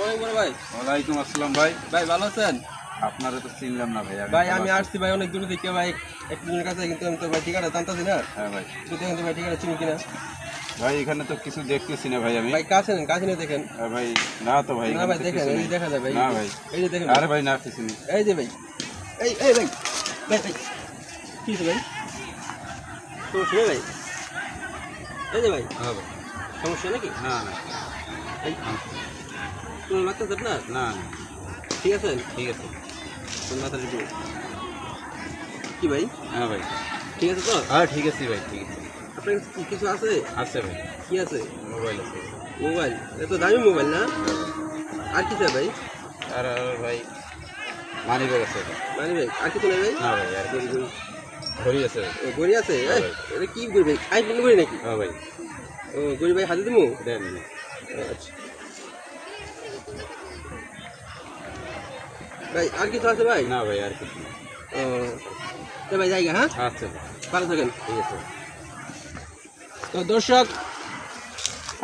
ভাই ওয়ালাইকুম আসসালাম ভাই। ভাই ভালো আছেন? আপনারা তো চিনলাম না ভাই। ভাই আমি আসছি ভাই অনেক দূর থেকে ভাই, একজনের কাছে, কিন্তু আমি তো ভাই ঠিকানা জানতাছি না। হ্যাঁ ভাই। একটু দেখেন তো ভাই ঠিকানা চিনি কিনা। ভাই এখানে তো কিছু দেখতেছি না ভাই আমি। ভাই কাছে নেন, কাছে নিয়ে দেখেন। ভাই না তো ভাই। না ভাই দেখেন, এই যে দেখা যায় ভাই। না ভাই। এই যে দেখেন। আরে ভাই না কিছু নেই। এই যে ভাই, এই ভাই ভাই ভাই কি হয়েছে ভাই? সমস্যা ভাই? এই যে ভাই হ্যাঁ ভাই। সমস্যা নাকি? না না এই কোনো লাগতেছে আপনার? না ঠিক আছে, ঠিক আছে। কোন মাথা দিবো কি ভাই? হ্যাঁ ভাই ঠিক আছে তো? হ্যাঁ ঠিক আছে ভাই ঠিক আছে। আপনার কিছু আছে? আছে ভাই। কি আছে? মোবাইল আছে। মোবাইল? এত দামি মোবাইল না? আর কি চাই ভাই? আর ভাই মানি ব্যাগ আছে। মানে ভাই আর কিছু নেই ভাই? না ভাই আর ঘড়ি আছে ভাই। ও গড়ি আছে? হ্যাঁ ভাই। এটা কি গড়ি ভাই? আইফোন গড়ি নাকি? হ্যাঁ ভাই ও গড়ি ভাই হাতে দেবো? দেন। আচ্ছা ভাই আর কিছু আছে ভাই? না ভাই আর কিছু না। ও তো ভাই জায়গা, হ্যাঁ আচ্ছা ভাই ভালো থাকেন। ঠিক আছে। তো দর্শক,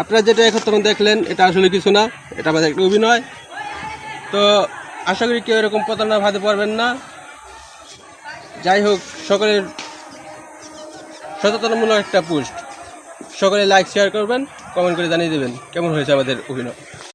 আপনারা যেটা এখন দেখলেন এটা আসলে কিছু না, এটা আমাদের একটা অভিনয়। তো আশা করি কেউ এরকম প্রতারণা ভাতে পারবেন না। যাই হোক, সকলের সচেতনমূলক একটা পোস্ট, সকলে লাইক শেয়ার করবেন, কমেন্ট করে জানিয়ে দেবেন কেমন হয়েছে আমাদের অভিনয়।